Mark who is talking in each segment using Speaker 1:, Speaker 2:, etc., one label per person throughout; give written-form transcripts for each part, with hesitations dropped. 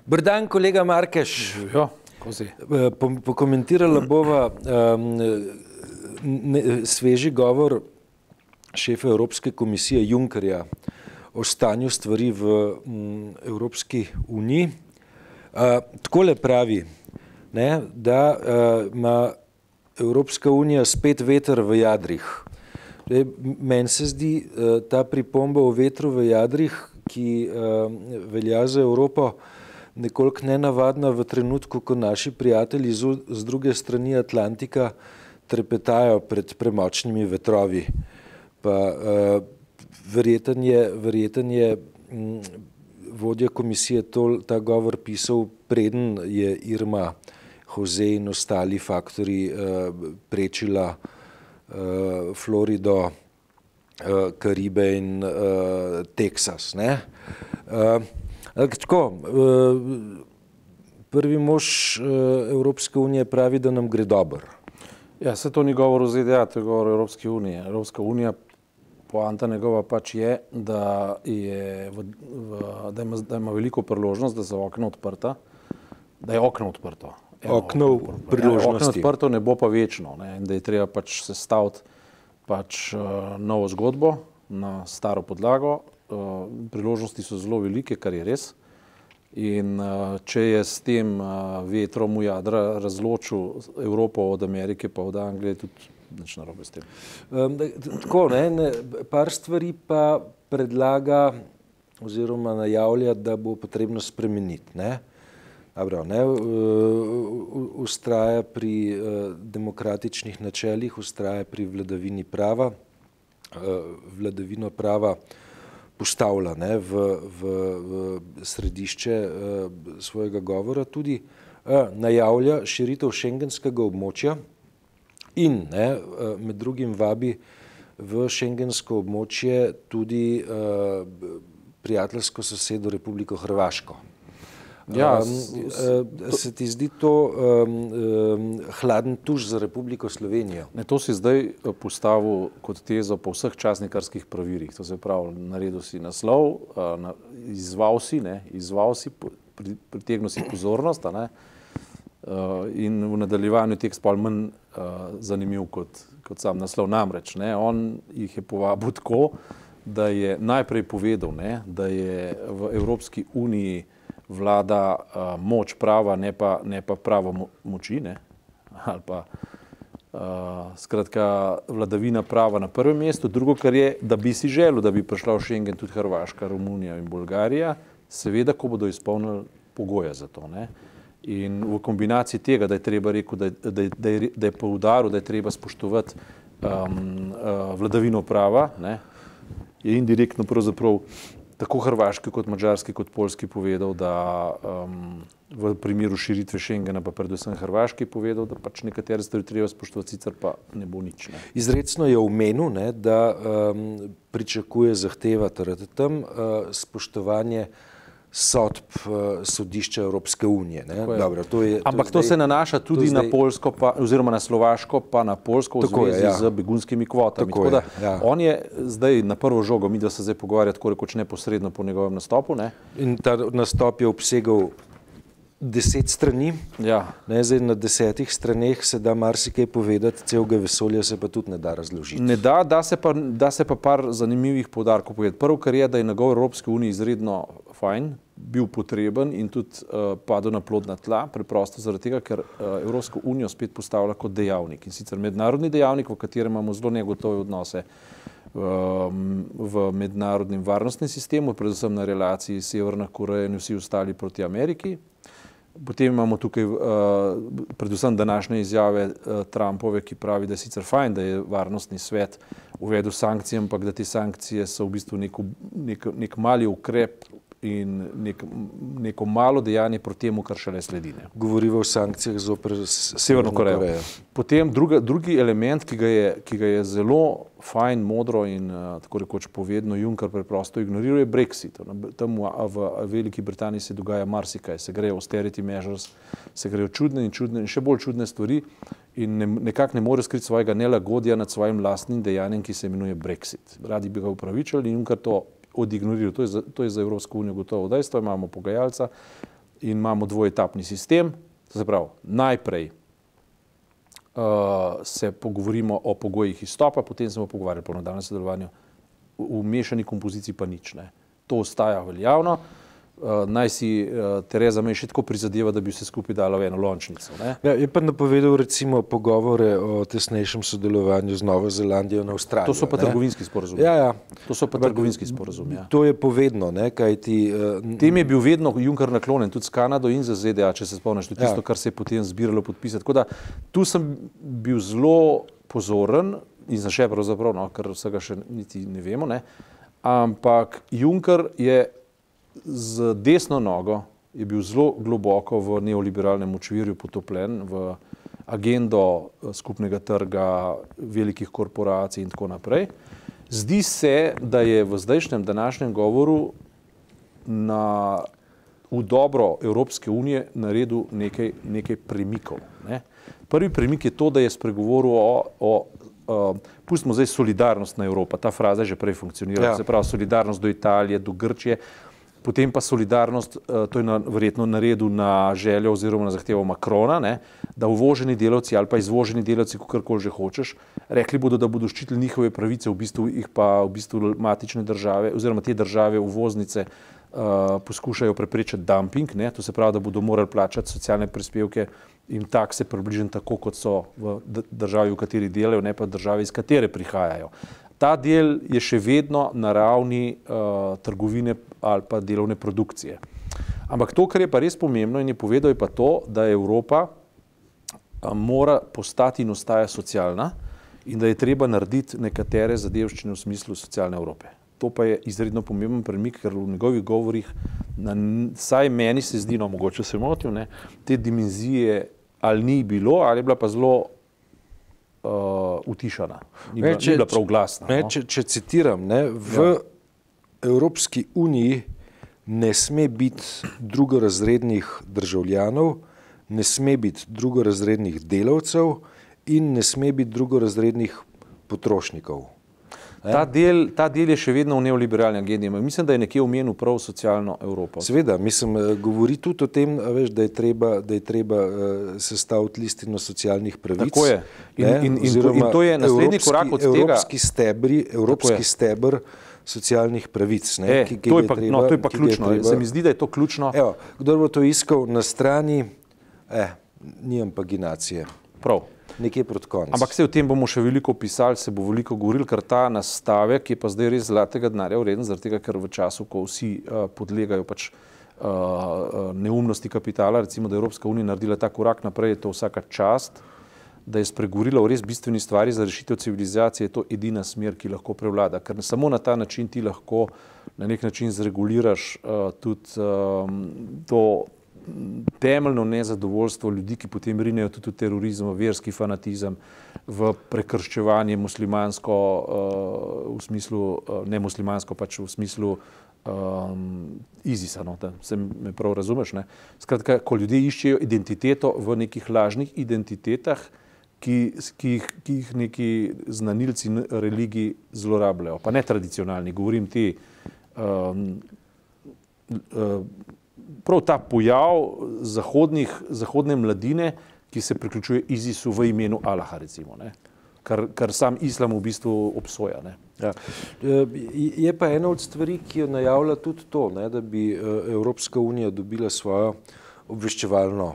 Speaker 1: Dober dan, kolega Markeš.
Speaker 2: Ja, kozi.
Speaker 1: Pokomentirala bova sveži govor šefa Evropske komisije Junckerja o stanju stvari v Evropski uniji. Takole pravi, da ima Evropska unija spet veter v jadrih. Meni se zdi ta pripomba o vetru v jadrih, ki velja za Evropo, nekoliko nenavadna v trenutku, ko naši prijatelji z druge strani Atlantika trepetajo pred premočnimi vetrovi. Pa verjeten je vodja komisije ta govor pisal, preden je Irma, Jose in ostali faktorji prečila Florido, Karibe in Teksas. Tako, prvi mož Evropske unije pravi, da nam gre dobro.
Speaker 2: Ja, se to ni govor o ZDA, to je govor o Evropski uniji. Evropska unija, poanta njegova pač je, da ima veliko priložnost, da so okna odprta, da je okno odprto.
Speaker 1: Okno priložnosti.
Speaker 2: Okno odprto, ne bo pa večno, in da je treba pač sestaviti pač novo zgodbo na staro podlago. Priložnosti so zelo velike, kar je res. In če je s tem vetrom v jadra razločil Evropo od Amerike pa od Anglije, tudi nič narobe s tem.
Speaker 1: Tako, par stvari pa predlaga oziroma najavlja, da bo potrebno spremeniti. Ustraja pri demokratičnih načelih, ustraja pri vladavini prava, vladavino prava postavlja v središče svojega govora, tudi najavlja širitev šengenskega območja in med drugim vabi v šengensko območje tudi prijateljsko sosedo Republiko Hrvaško.
Speaker 2: Ja,
Speaker 1: se ti zdi to hladen tuš za Republiko Slovenijo?
Speaker 2: Ne, to si zdaj postavil kot tezo po vseh časnikarskih pravilih. To se pravi, naredil si naslov, izval si, pritegnil si pozornost, in v nadaljevanju tekst pa manj zanimiv kot sam naslov. Namreč, on jih je povabil tako, da je najprej povedal, da je v Evropski uniji vlada moč prava, ne pa pravo moči, ali pa skratka vladavina prava na prvem mestu. Drugo, kar je, da bi si želel, da bi prišla v Schengen tudi Hrvaška, Romunija in Bolgarija, seveda, ko bodo izpolnili pogoje za to. In v kombinaciji tega, da je treba rekel, da je poudaril, da je treba spoštovati vladavino prava, je indirektno pravzaprav tako hrvaški kot madžarski kot poljski povedal, da v primeru širitve Schengena pa predvsem hrvaški povedal, da pač nekatere stvari treba spoštovati, sicer pa ne bo nič.
Speaker 1: Izrecno je omenil, da pričakuje zahtevati tam spoštovanje sodb sodišča Evropske unije.
Speaker 2: Ampak to se nanaša tudi na Poljsko, oziroma na Slovaško, pa na Poljsko v zvezi z begunskimi kvotami. Tako da on je zdaj na prvo žogo, mi da se zdaj pogovarja tako rekoč neposredno po njegovem nastopu.
Speaker 1: In ta nastop je obsegal 10 strani. Zdaj na 10 straneh se da marsikaj povedati, celega vesolja se pa tudi ne da razložiti.
Speaker 2: Ne da, da se pa par zanimivih poudarkov povedati. Prvo, kar je, da je nagovor Evropske unije izredno fajn, bil potreben in tudi padel na plodna tla, preprosto zaradi tega, ker Evropsko unijo spet postavlja kot dejavnik. In sicer mednarodni dejavnik, v katerem imamo zelo negotove odnose v mednarodnem varnostnem sistemu, predvsem na relaciji Severna Koreja in vsi ostali proti Ameriki. Potem imamo tukaj predvsem današnje izjave Trumpove, ki pravi, da je sicer fajn, da je varnostni svet uvedel sankcije, ampak da te sankcije so v bistvu nek mali ukrep in neko malo dejanje proti temu, kar šele sledi.
Speaker 1: Govoriva o sankcijah zoper
Speaker 2: Severno Korejo. Potem drugi element, ki ga je zelo fajn, modro in tako rekoč povedno Juncker preprosto ignoriral, je Brexit. Tam v Veliki Britaniji se dogaja marsikaj, se grejo austerity measures, se grejo čudne in še bolj čudne stvari in nekako ne more skriti svojega nelagodja nad svojim lastnim dejanjem, ki se imenuje Brexit. Radi bi ga upravičili in Juncker to odignoriral. To je za Evropsko unijo gotovo dejstvo, imamo pogajalca in imamo dvoetapni sistem. To se pravi, najprej se pogovorimo o pogojih izstopa, potem se bomo pogovarjali po nadaljnjem sodelovanju. V mešani kompoziciji pa nič, ne. To ostaja veljavno. Naj si Tereza May še tako prizadeva, da bi vse skupaj dala v eno lončnico. Ne?
Speaker 1: Ja, je pa napovedal recimo pogovore o tesnejšem sodelovanju z Novo Zelandijo in Avstralijo.
Speaker 2: To so pa trgovinski sporazumi.
Speaker 1: Ja, ja.
Speaker 2: To so pa trgovinski sporazumi, ja.
Speaker 1: To je povedno, ne, kajti...
Speaker 2: Tem je bil vedno Juncker naklonjen, tudi s Kanado in za ZDA, če se spomniš, to je tisto, kar se je potem zbiralo podpisati. Tako da tu sem bil zelo pozoren in sem še pravzaprav, no, ker vsega še niti ne vemo, ne, ampak Juncker je z desno nogo je bil zelo globoko v neoliberalnem močvirju potopljen, v agendo skupnega trga, velikih korporacij in tako naprej. Zdi se, da je v zdajšnjem današnjem govoru v dobro Evropske unije naredil nekaj premikov. Ne. Prvi premik je to, da je spregovoril pustimo zdaj solidarnostna Evropa, ta fraza je že prej funkcionirala, se pravi solidarnost do Italije, do Grčije, potem pa solidarnost, to je verjetno naredil na željo oziroma na zahtevo Macrona, ne, da uvoženi delavci ali pa izvoženi delavci, kakorkoli že hočeš, rekli bodo, da bodo ščitili njihove pravice, v bistvu jih pa v bistvu matične države oziroma te države uvoznice poskušajo preprečiti dumping, ne, to se pravi, da bodo morali plačati socialne prispevke in takse približno tako, kot so v državi, v kateri delajo, ne pa državi, iz katere prihajajo. Ta del je še vedno na ravni trgovine ali pa delovne produkcije. Ampak to, kar je pa res pomembno in je povedal, je pa to, da Evropa mora postati in ostaja socialna in da je treba narediti nekatere zadevščine v smislu socialne Evrope. To pa je izredno pomemben premik, ker v njegovih govorih, vsaj meni se zdi, no mogoče se motim, ne, te dimenzije ali ni bilo, ali je bila pa zelo utišana, ni bila prav glasna.
Speaker 1: No? Če citiram, ne, v Evropski uniji ne sme biti drugorazrednih državljanov, ne sme biti drugorazrednih delavcev in ne sme biti drugorazrednih potrošnikov.
Speaker 2: Ta del je še vedno v neoliberalni agendi. Mislim, da je nekje omenil prav socialno Evropo.
Speaker 1: Seveda, mislim, govori tudi o tem, veš, da je treba sestaviti listino socialnih pravic.
Speaker 2: Tako je. In to je naslednji korak od tega.
Speaker 1: Evropski stebr socialnih pravic.
Speaker 2: To je pa ključno. Se mi zdi, da je to ključno.
Speaker 1: Evo, kdor bo to iskal na strani, nimam paginacije.
Speaker 2: Prav.
Speaker 1: Nekje proti koncu.
Speaker 2: Ampak se o tem bomo še veliko pisali, se bo veliko govorili, ker ta nastavek je pa zdaj res zlatega denarja vreden, zaradi tega, ker v času, ko vsi podlegajo pač neumnosti kapitala, recimo, da je Evropska unija naredila ta korak naprej, je to vsaka čast, da je spregovorila o res bistveni stvari za rešitev civilizacije, je to edina smer, ki lahko prevlada, ker samo na ta način ti lahko na nek način zreguliraš tudi to temeljno nezadovoljstvo ljudi, ki potem rinejo tudi v terorizem, v verski fanatizem, v prekrščevanje muslimansko, v smislu, ne muslimansko, pač v smislu ISIS-a, no, da se me prav razumeš, ne. Skratka, ko ljudje iščejo identiteto v nekih lažnih identitetah, ki jih neki znanilci religij zlorabljajo, pa ne tradicionalni, govorim ti prav ta pojav zahodne mladine, ki se priključuje ISIS-u v imenu Allaha, recimo, ne? Kar sam islam v bistvu obsoja. Ne?
Speaker 1: Ja. Je pa ena od stvari, ki jo najavlja tudi to, ne, da bi Evropska unija dobila svojo obveščevalno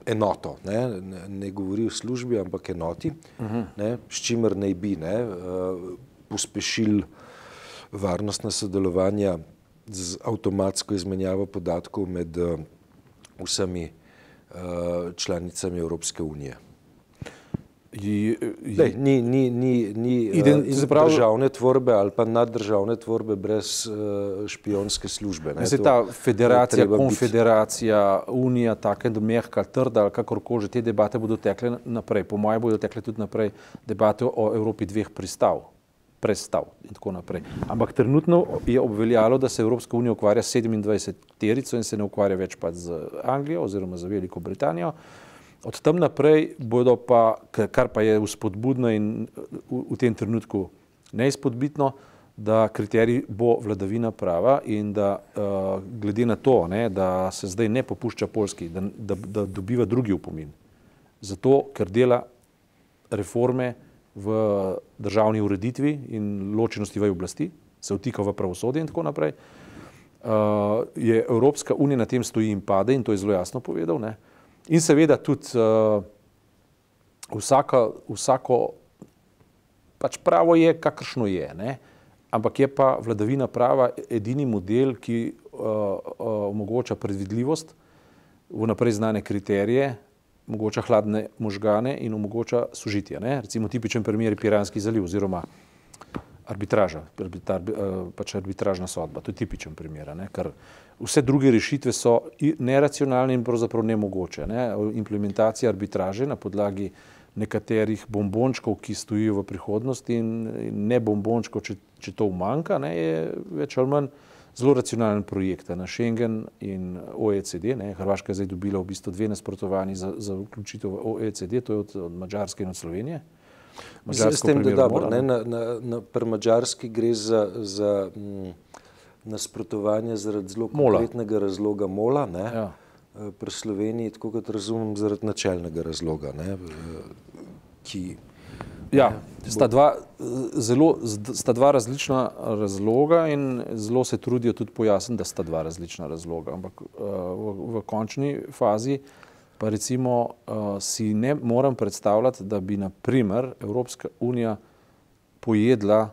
Speaker 1: enoto. Ne govori o službi, ampak enoti, ne, s čimer naj bi pospešili varnostna sodelovanja z avtomatsko izmenjavo podatkov med vsemi članicami Evropske unije. Ni državne tvorbe ali pa naddržavne tvorbe brez špijonske službe.
Speaker 2: Se ta federacija, konfederacija, unija, taka mehka, trda ali kakorkoli, te debate bodo tekle naprej. Po moje bodo tekle tudi naprej debate o Evropi dveh prestav in tako naprej. Ampak trenutno je obveljalo, da se Evropska unija ukvarja s 27-terico in se ne ukvarja več pa z Anglijo oziroma z Veliko Britanijo. Od tam naprej bodo pa, kar pa je vzpodbudno in v tem trenutku neizpodbitno, da kriterij bo vladavina prava in da glede na to, ne, da se zdaj ne popušča Poljski, da dobiva drugi opomin. Zato, ker dela reforme v državni ureditvi in ločenosti veje oblasti, se vtika v pravosodje in tako naprej, je Evropska unija na tem stoji in pade in to je zelo jasno povedal. Ne. In seveda tudi vsako pač pravo je, kakršno je, ne. Ampak je pa vladavina prava edini model, ki omogoča predvidljivost, vnaprej znane kriterije, omogoča hladne možgane in omogoča sožitje. Ne. Recimo tipičen primer je Piranski zaliv oziroma arbitraža, pač arbitražna sodba. To je tipičen primer, ne, ker vse druge rešitve so neracionalne in pravzaprav nemogoče. Ne. Implementacija arbitraže na podlagi nekaterih bombončkov, ki stojijo v prihodnosti in ne bombončkov, če to umanjka, ne, je več ali manj zelo racionalen projekt na Schengen in OECD. Ne. Hrvaška je zdaj dobila v bistvu 2 nasprotovanji za vključitev v OECD, to je od Madžarske in od Slovenije.
Speaker 1: S tem, da pri Madžarski gre za nasprotovanje zaradi zelo konkretnega razloga mola, ne? Ja. Pri Sloveniji, tako kot razumem, zaradi načelnega razloga, ne? Ki...
Speaker 2: Ja, sta dva različna razloga in zelo se trudijo tudi pojasniti, da sta dva različna razloga, ampak v končni fazi pa recimo si ne moram predstavljati, da bi na primer Evropska unija pojedla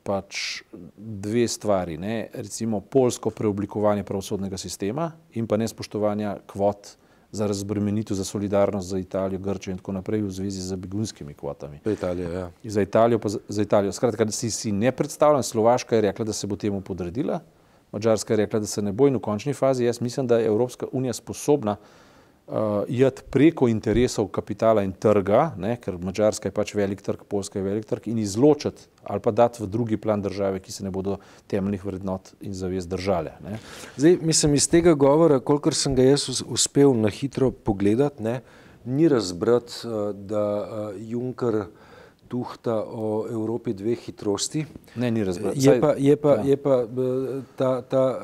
Speaker 2: pač 2 stvari, ne? Recimo poljsko preoblikovanje pravosodnega sistema in pa nespoštovanja kvot za razbremenitev, za solidarnost za Italijo, Grčijo in tako naprej v zvezi z begunskimi kvotami.
Speaker 1: Za Italijo, ja.
Speaker 2: Za Italijo, pa za Italijo. Skratka, si ne predstavljam, Slovaška je rekla, da se bo temu podredila, Madžarska je rekla, da se ne bo in v končni fazi jaz mislim, da je Evropska unija sposobna iti preko interesov kapitala in trga, ne, ker Madžarska je pač velik trg, Poljska je velik trg in izločiti ali pa dati v drugi plan države, ki se ne bodo temeljnih vrednot in zavez držale. Ne.
Speaker 1: Zdaj, mislim, iz tega govora, kolikor sem ga jaz uspel na hitro pogledati, ne, ni razbrati, da Juncker tuhta o Evropi 2 hitrosti.
Speaker 2: Ne, ni razbrati.
Speaker 1: Je pa ta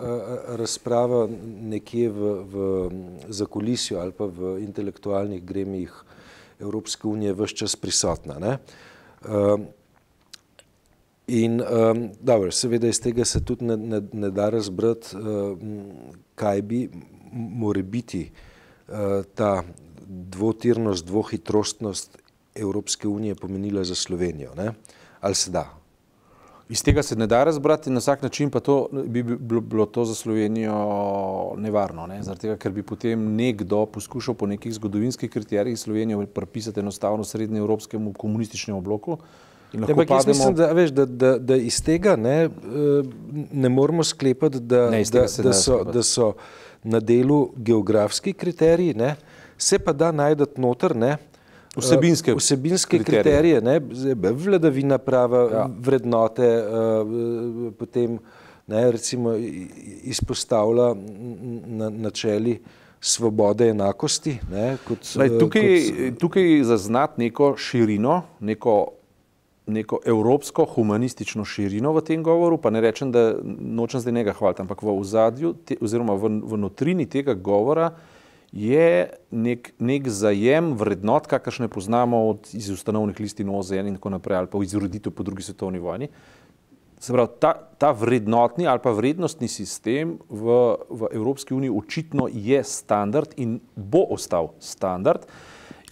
Speaker 1: razprava nekje v zakulisju ali pa v intelektualnih gremijih Evropske unije ves čas prisotna. Ne? In dobro, seveda iz tega se tudi ne da razbrati, kaj bi more biti ta dvotirnost, dvohitrostnost Evropske unije pomenila za Slovenijo, ne? Ali se da?
Speaker 2: Iz tega se ne da razbrati, na vsak način pa to bi bilo to za Slovenijo nevarno, ne? Zaradi tega, ker bi potem nekdo poskušal po nekih zgodovinskih kriterijih Slovenijo pripisati enostavno srednjeevropskemu komunističnemu bloku.
Speaker 1: Ampak jaz mislim, da, veš, da iz tega ne moramo sklepati, da so na delu geografski kriteriji, ne? Se pa da najdati noter, ne? Vsebinske kriterije, ne, vladavina prava, ja. Vrednote, potem ne, recimo izpostavlja na načeli svobode enakosti. Ne,
Speaker 2: tukaj zaznati neko širino, neko evropsko humanistično širino v tem govoru, pa ne rečem, da nočem zdaj njega hvaliti, ampak v ozadju oziroma v notrini tega govora je nek zajem vrednot, kakršne poznamo iz ustanovnih listin OZN in tako naprej, ali pa iz ureditev po drugi svetovni vojni. Se pravi, ta vrednotni ali pa vrednostni sistem v Evropski uniji očitno je standard in bo ostal standard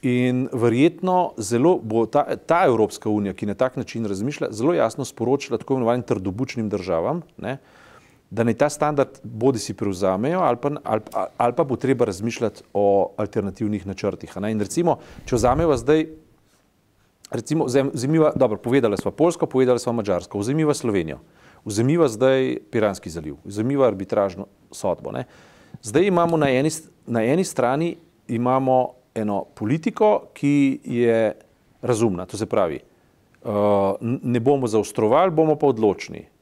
Speaker 2: in verjetno zelo bo ta Evropska unija, ki na tak način razmišlja, zelo jasno sporočila tako imenovanim trdobučnim državam, ne, da naj ta standard bodi si prevzamejo ali pa bo treba razmišljati o alternativnih načrtih. In recimo, če vzameva zdaj, recimo, vzemiva, dobro, povedala sva Poljsko, povedala sva Madžarsko, vzemiva Slovenijo, vzemiva zdaj Piranski zaliv, vzemiva arbitražno sodbo. Ne. Zdaj imamo na eni strani imamo eno politiko, ki je razumna, to se pravi, ne bomo zaostrovali, bomo pa odločni.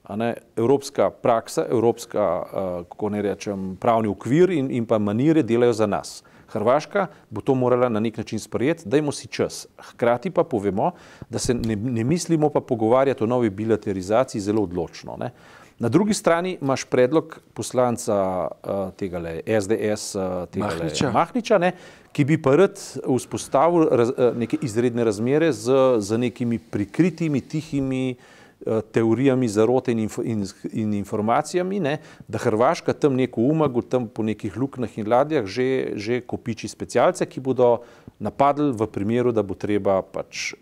Speaker 2: Evropska praksa, evropska, kako ne rečem, pravni okvir in pa manire delajo za nas. Hrvaška bo to morala na nek način sprejeti, dajmo si čas. Hkrati pa povemo, da se ne mislimo pa pogovarjati o novi bilaterizaciji zelo odločno. Ne. Na drugi strani imaš predlog poslanca tegale SDS Mahniča, ne, ki bi pa rad vzpostavil neke izredne razmere z nekimi prikritimi, tihimi teorijami zarote in informacijami, ne, da Hrvaška tam neko umagu, tam po nekih luknjah in ladjah že kopiči specialce, ki bodo napadli v primeru, da bo treba pač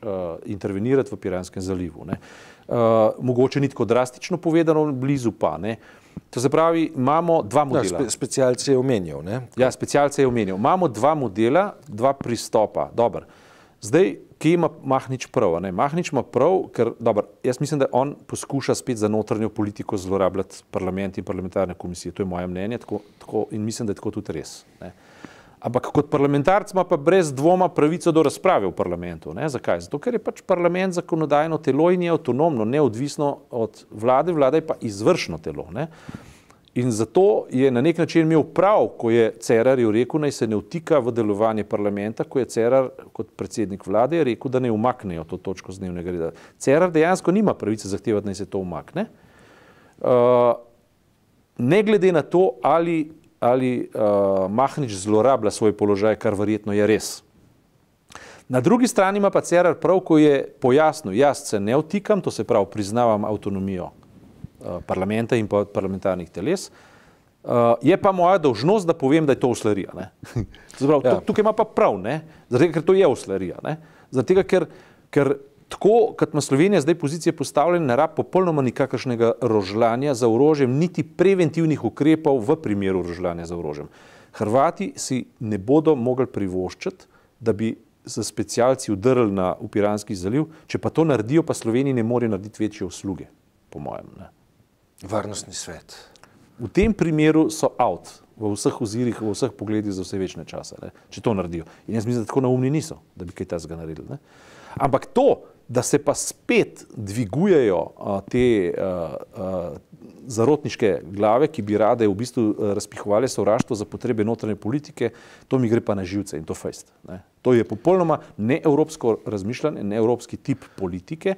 Speaker 2: intervenirati v Piranskem zalivu. Ne. Mogoče ni tako drastično povedano, blizu pa. Ne. To se pravi, imamo dva modela.
Speaker 1: Ja, specialce je omenjal. Ne?
Speaker 2: Ja, specialce je omenjal. Imamo dva modela, dva pristopa. Dobar. Zdaj, kje ima Mahnič prav? Ne? Mahnič ima prav, ker jaz mislim, da on poskuša spet za notranjo politiko zlorabljati parlament in parlamentarne komisije. To je moje mnenje in mislim, da je tako tudi res. Ne? Ampak kot parlamentarc ima pa brez dvoma pravico do razprave v parlamentu. Ne? Zakaj? Zato, ker je pač parlament zakonodajno telo in je avtonomno, neodvisno od vlade, vlada je pa izvršno telo. Ne? In zato je na nek način imel prav, ko je Cerarju rekel, naj se ne vtika v delovanje parlamenta, ko je Cerar kot predsednik vlade rekel, da ne umaknejo to točko z dnevnega reda. Cerar dejansko nima pravice zahtevati, naj se to umakne. Ne glede na to, ali Mahnič zlorablja svoj položaj, kar verjetno je res. Na drugi strani ima pa Cerar prav, ko je pojasnil, jaz se ne vtikam, to se pravi, priznavam avtonomijo parlamenta in pa parlamentarnih teles, je pa moja dolžnost, da povem, da je to oslarija. Tukaj ima pa prav, ne? Zaradi tega, ker to je oslarija. Zaradi tega, ker tako, kot ima Slovenija zdaj pozicije postavljene, ne rab popolnoma nikakršnega rožljanja za orožjem, niti preventivnih ukrepov v primeru rožljanja za orožjem. Hrvati si ne bodo mogli privoščiti, da bi za specialci udrli v Piranski zaliv, če pa to naredijo, pa Sloveniji ne more narediti večje usluge, po mojem. Ne.
Speaker 1: Varnostni svet.
Speaker 2: V tem primeru so out, v vseh ozirih, v vseh pogledih za vse večne čase, ne, če to naredijo. In jaz mislim, da tako naumni niso, da bi kaj tazga naredili. Ne. Ampak to, da se pa spet dvigujejo te zarotniške glave, ki bi rade v bistvu razpihovali sovraštvo za potrebe notranje politike, to mi gre pa na živce in to fejst. To je popolnoma neevropsko razmišljanje, neevropski tip politike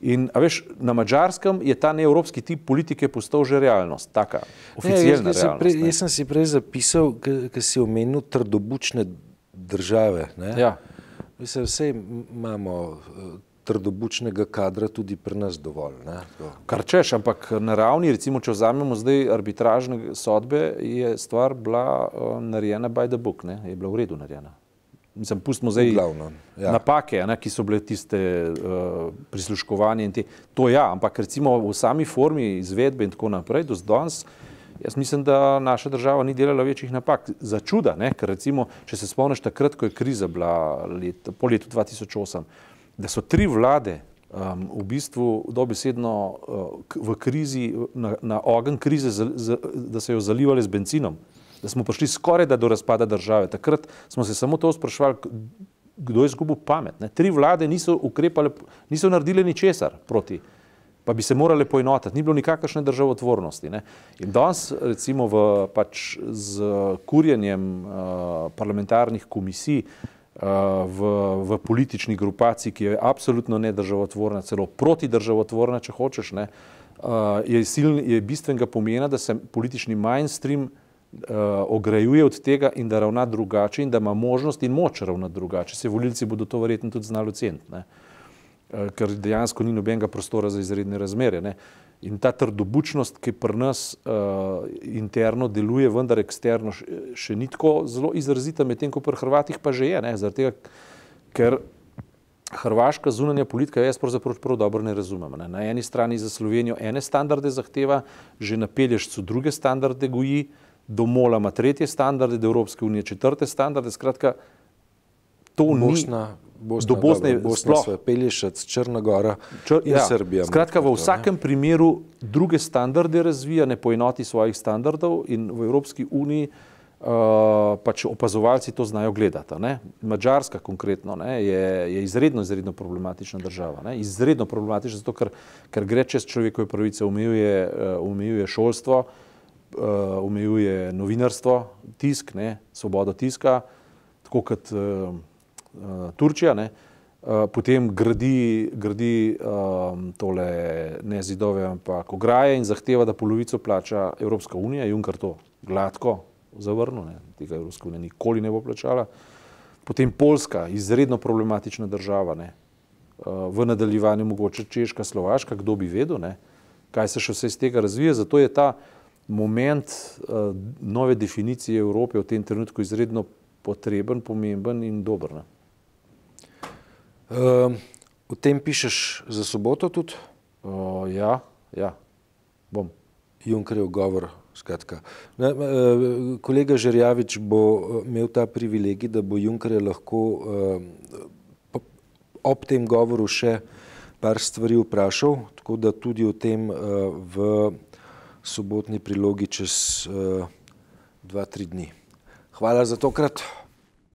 Speaker 2: in, a veš, na Madžarskem je ta neevropski tip politike postal že realnost, taka oficialna realnost.
Speaker 1: Jaz sem si prej zapisal, ker si omenil trdobučne države. Ne?
Speaker 2: Ja.
Speaker 1: Mislim, vse imamo trdobučnega kadra tudi pri nas dovolj. Ne?
Speaker 2: Kar češ, ampak na ravni, recimo, če vzamemo zdaj arbitražne sodbe, je stvar bila narejena by the book, ne? Je bila v redu narejena. Mislim, pustimo zdaj napake, ne, ki so bile tiste prisluškovanje in te. To ja, ampak recimo v sami formi izvedbe in tako naprej, do danes, jaz mislim, da naša država ni delala večjih napak. Za čuda, ne, ker recimo, če se spomniš takrat, ko je kriza bila po letu 2008, da so 3 vlade v bistvu dobesedno v krizi, na ogenj krize, da se jo zalivali z benzinom, da smo prišli skoraj do razpada države. Takrat smo se samo to spraševali, kdo je izgubil pamet. Ne? 3 vlade niso ukrepale, niso naredile ničesar proti, pa bi se morale poenotiti, ni bilo nikakršne državotvornosti. Ne? In danes recimo z kurjenjem parlamentarnih komisij v politični grupaciji, ki je absolutno nedržavotvorna, celo protidržavotvorna, če hočeš, ne, je bistvenega pomena, da se politični mainstream ograjuje od tega in da ravna drugače in da ima možnost in moč ravnati drugače. Se volilci bodo to verjetno tudi znali oceniti, ne, ker dejansko ni nobenega prostora za izredne razmere. Ne. In ta trdobučnost, ki pri nas interno deluje, vendar eksterno še ni tako zelo izrazita, medtem ko pri Hrvatih pa že je. Ne? Zaradi tega, ker hrvaška zunanja politika, jaz prav dobro ne razumem. Ne? Na eni strani za Slovenijo ene standarde zahteva, že na Pelješcu druge standarde goji, do Mola ima 3. standarde, do Evropske unije 4. standarde. Skratka, to ni... Do Bosne sploh.
Speaker 1: Pelješac, Črna Gora in Srbija.
Speaker 2: Skratka, v vsakem primeru druge standarde razvija, ne poenoti svojih standardov in v Evropski uniji pač opazovalci to znajo gledati. Ne? Madžarska konkretno, ne, je izredno problematična država. Ne? Izredno problematična, zato ker gre čez človekove pravice, omejuje šolstvo, omejuje novinarstvo, tisk, ne, svobodo tiska, tako kot Turčija, ne, potem gradi tole ne zidove, ampak ograje in zahteva, da polovico plača Evropska unija. Juncker to gladko zavrnil, ne, tega Evropska unija nikoli ne bo plačala. Potem Poljska, izredno problematična država, ne, v nadaljevanju mogoče Češka, Slovaška, kdo bi vedel, ne, kaj se še vse iz tega razvija. Zato je ta moment nove definicije Evrope v tem trenutku izredno potreben, pomemben in dober. Ne.
Speaker 1: O tem pišeš za soboto tudi?
Speaker 2: Ja, bom.
Speaker 1: Junckerjev govor, skratka. Kolega Žerjavič bo imel ta privilegij, da bo Junckerja lahko ob tem govoru še par stvari vprašal, tako da tudi o tem v sobotni prilogi čez 2-3 dni. Hvala za tokrat.